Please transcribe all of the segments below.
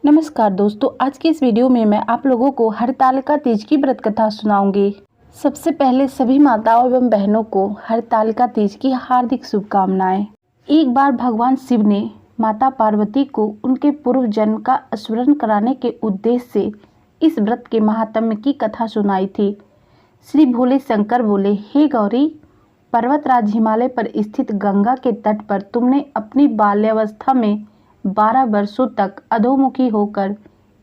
नमस्कार दोस्तों, आज की इस वीडियो में मैं आप लोगों को हरतालिका तीज की व्रत कथा सुनाऊंगी। सबसे पहले सभी माताओं एवं बहनों को हरतालिका तीज की हार्दिक शुभकामनाएं। एक बार भगवान शिव ने माता पार्वती को उनके पूर्व जन्म का स्मरण कराने के उद्देश्य से इस व्रत के महात्म्य की कथा सुनाई थी। श्री भोले शंकर बोले, हे गौरी, पर्वतराज हिमालय पर स्थित गंगा के तट पर तुमने अपनी बाल्यावस्था में 12 वर्षों तक अधोमुखी होकर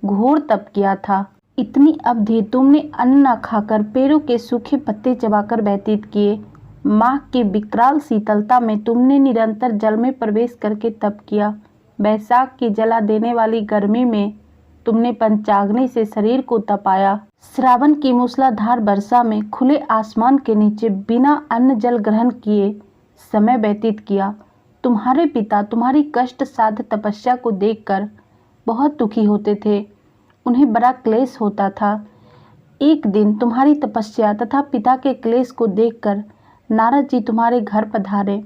घोर तप किया था। इतनी अवधि तुमने अन्न न खाकर पेड़ों के सूखे पत्ते चबाकर व्यतीत किए। माघ की विकराल शीतलता में तुमने निरंतर जल में प्रवेश करके तप किया। बैसाख की जला देने वाली गर्मी में तुमने पंचाग्नि से शरीर को तपाया। श्रावण की मूसलाधार वर्षा में खुले आसमान के नीचे बिना अन्न जल ग्रहण किए समय व्यतीत किया। तुम्हारे पिता तुम्हारी कष्ट साध्य तपस्या को देखकर बहुत दुखी होते थे। उन्हें बड़ा क्लेश होता था। एक दिन तुम्हारी तपस्या तथा पिता के क्लेश को देखकर नारद जी तुम्हारे घर पधारे।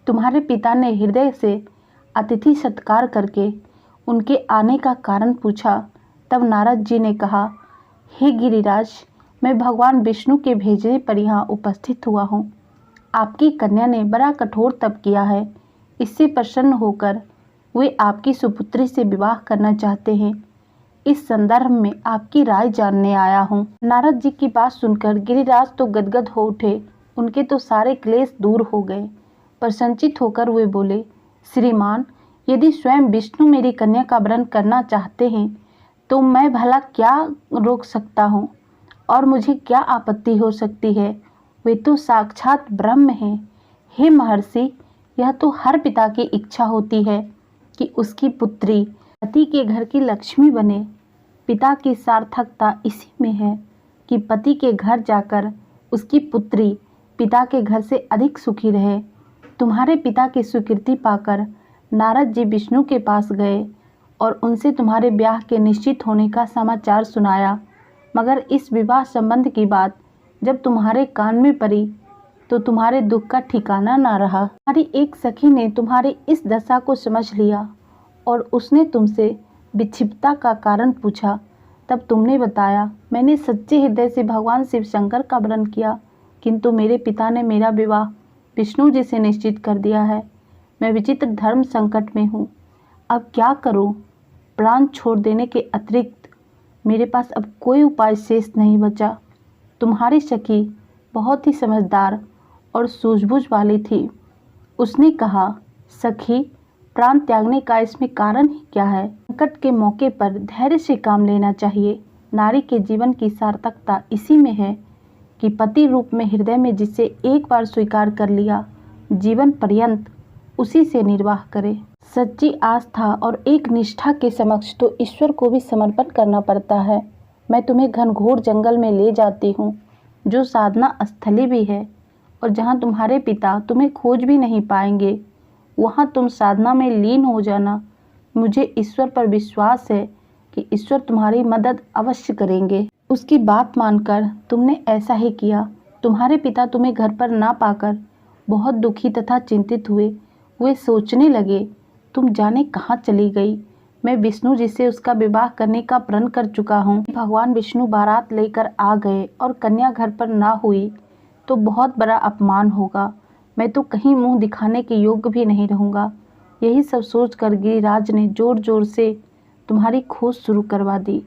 तुम्हारे पिता ने हृदय से अतिथि सत्कार करके उनके आने का कारण पूछा। तब नारद जी ने कहा, हे गिरिराज, मैं भगवान विष्णु के भेजने पर यहाँ उपस्थित हुआ हूँ। आपकी कन्या ने बड़ा कठोर तप किया है। इससे प्रसन्न होकर वे आपकी सुपुत्री से विवाह करना चाहते हैं। इस संदर्भ में आपकी राय जानने आया हूँ। नारद जी की बात सुनकर गिरिराज तो गदगद हो उठे। उनके तो सारे क्लेश दूर हो गए। प्रसन्नचित होकर वे बोले, श्रीमान, यदि स्वयं विष्णु मेरी कन्या का वरण करना चाहते हैं तो मैं भला क्या रोक सकता हूँ और मुझे क्या आपत्ति हो सकती है। वे तो साक्षात ब्रह्म हैं। हे महर्षि, यह तो हर पिता की इच्छा होती है कि उसकी पुत्री पति के घर की लक्ष्मी बने। पिता की सार्थकता इसी में है कि पति के घर जाकर उसकी पुत्री पिता के घर से अधिक सुखी रहे। तुम्हारे पिता की स्वीकृति पाकर नारद जी विष्णु के पास गए और उनसे तुम्हारे ब्याह के निश्चित होने का समाचार सुनाया। मगर इस विवाह संबंध की बात जब तुम्हारे कान में पड़ी तो तुम्हारे दुख का ठिकाना ना रहा। तुम्हारी एक सखी ने तुम्हारी इस दशा को समझ लिया और उसने तुमसे विक्षिप्तता का कारण पूछा। तब तुमने बताया, मैंने सच्चे हृदय से भगवान शिव शंकर का वरण किया, किंतु मेरे पिता ने मेरा विवाह विष्णु जी से निश्चित कर दिया है। मैं विचित्र धर्म संकट में हूँ। अब क्या करूँ? प्राण छोड़ देने के अतिरिक्त मेरे पास अब कोई उपाय शेष नहीं बचा। तुम्हारी सखी बहुत ही समझदार और सूझबूझ वाली थी। उसने कहा, सखी, प्राण त्यागने का इसमें कारण ही क्या है? संकट के मौके पर धैर्य से काम लेना चाहिए। नारी के जीवन की सार्थकता इसी में है कि पति रूप में हृदय में जिसे एक बार स्वीकार कर लिया, जीवन पर्यंत उसी से निर्वाह करे। सच्ची आस्था और एक निष्ठा के समक्ष तो ईश्वर को भी समर्पण करना पड़ता है। मैं तुम्हें घनघोर जंगल में ले जाती हूँ, जो साधना स्थली भी है, और जहाँ तुम्हारे पिता तुम्हें खोज भी नहीं पाएंगे। वहाँ तुम साधना में लीन हो जाना। मुझे ईश्वर पर विश्वास है कि ईश्वर तुम्हारी मदद अवश्य करेंगे। उसकी बात मानकर तुमने ऐसा ही किया। तुम्हारे पिता तुम्हें घर पर ना पाकर बहुत दुखी तथा चिंतित हुए। वे सोचने लगे, तुम जाने कहाँ चली गई। मैं विष्णु जी से उसका विवाह करने का प्रण कर चुका हूँ। भगवान विष्णु बारात लेकर आ गए और कन्या घर पर ना हुई तो बहुत बड़ा अपमान होगा। मैं तो कहीं मुंह दिखाने के योग्य भी नहीं रहूँगा। यही सब सोचकर गिरिराज ने जोर जोर से तुम्हारी खोज शुरू करवा दी।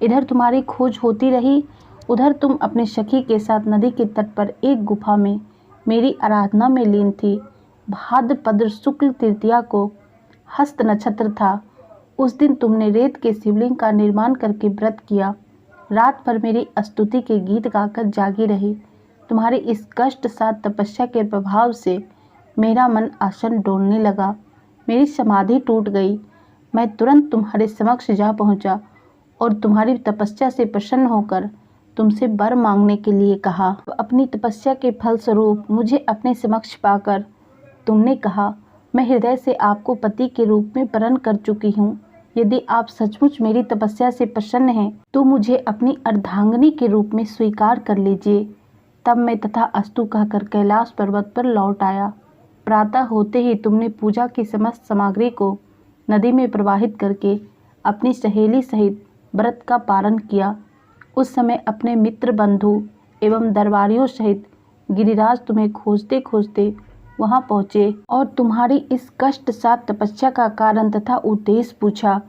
इधर तुम्हारी खोज होती रही, उधर तुम अपने सखी के साथ नदी के तट पर एक गुफा में मेरी आराधना में लीन थी। भाद्रपद शुक्ल तृतीया को हस्त नक्षत्र था। उस दिन तुमने रेत के शिवलिंग का निर्माण करके व्रत किया। रात भर मेरी स्तुति के गीत गाकर जागी रही। तुम्हारी इस कष्ट साथ तपस्या के प्रभाव से मेरा मन आसन डोलने लगा। मेरी समाधि टूट गई। मैं तुरंत तुम्हारे समक्ष जा पहुंचा और तुम्हारी तपस्या से प्रसन्न होकर तुमसे वर मांगने के लिए कहा। अपनी तपस्या के फलस्वरूप मुझे अपने समक्ष पाकर तुमने कहा, मैं हृदय से आपको पति के रूप में वरण कर चुकी हूँ। यदि आप सचमुच मेरी तपस्या से प्रसन्न हैं तो मुझे अपनी अर्धांगिनी के रूप में स्वीकार कर लीजिए। तब मैं तथा अस्तु कहकर कैलाश पर्वत पर लौट आया। प्रातः होते ही तुमने पूजा की समस्त सामग्री को नदी में प्रवाहित करके अपनी सहेली सहित व्रत का पारण किया। उस समय अपने मित्र बंधु एवं दरबारियों सहित गिरिराज तुम्हें खोजते खोजते वहां पहुँचे और तुम्हारी इस कष्ट साथ तपस्या का कारण तथा उद्देश्य पूछा।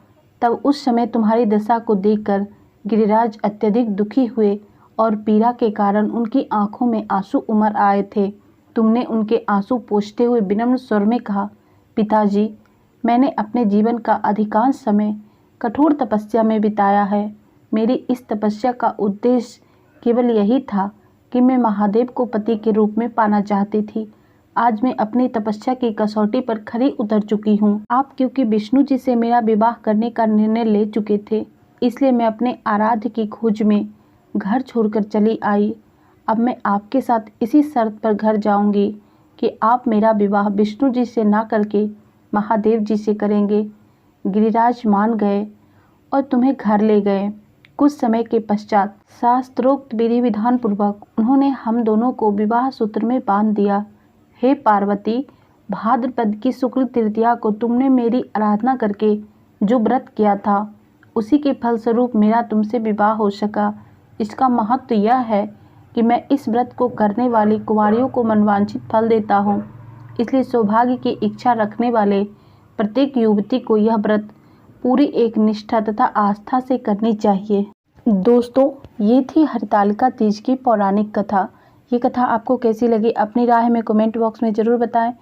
तब उस समय तुम्हारी दशा को देखकर गिरिराज अत्यधिक दुखी हुए और पीड़ा के कारण उनकी आंखों में आंसू उमड़ आए थे। तुमने उनके आंसू पोंछते हुए विनम्र स्वर में कहा, पिताजी, मैंने अपने जीवन का अधिकांश समय कठोर तपस्या में बिताया है। मेरी इस तपस्या का उद्देश्य केवल यही था कि मैं महादेव को पति के रूप में पाना चाहती थी। आज मैं अपनी तपस्या की कसौटी पर खरी उतर चुकी हूँ। आप क्योंकि विष्णु जी से मेरा विवाह करने का निर्णय ले चुके थे, इसलिए मैं अपने आराध्य की खोज में घर छोड़कर चली आई। अब मैं आपके साथ इसी शर्त पर घर जाऊंगी कि आप मेरा विवाह विष्णु जी से ना करके महादेव जी से करेंगे। गिरिराज मान गए और तुम्हें घर ले गए। कुछ समय के पश्चात शास्त्रोक्त विधि विधान पूर्वक उन्होंने हम दोनों को विवाह सूत्र में बांध दिया। हे पार्वती, भाद्रपद की शुक्ल तृतीया को तुमने मेरी आराधना करके जो व्रत किया था, उसी के फलस्वरूप मेरा तुमसे विवाह हो सका। इसका महत्व यह है कि मैं इस व्रत को करने वाली कुंवारियों को मनवांछित फल देता हूँ। इसलिए सौभाग्य की इच्छा रखने वाले प्रत्येक युवती को यह व्रत पूरी एक निष्ठा तथा आस्था से करनी चाहिए। दोस्तों, ये थी हरतालिका तीज की पौराणिक कथा। ये कथा आपको कैसी लगी अपनी राय में कमेंट बॉक्स में ज़रूर बताएं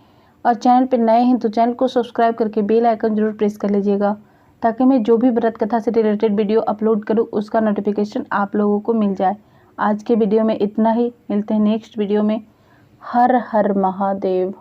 और चैनल पर नए हैं तो चैनल को सब्सक्राइब करके बेल आइकन जरूर प्रेस कर लीजिएगा, ताकि मैं जो भी व्रत कथा से रिलेटेड वीडियो अपलोड करूं उसका नोटिफिकेशन आप लोगों को मिल जाए। आज के वीडियो में इतना ही। मिलते हैं नेक्स्ट वीडियो में। हर हर महादेव।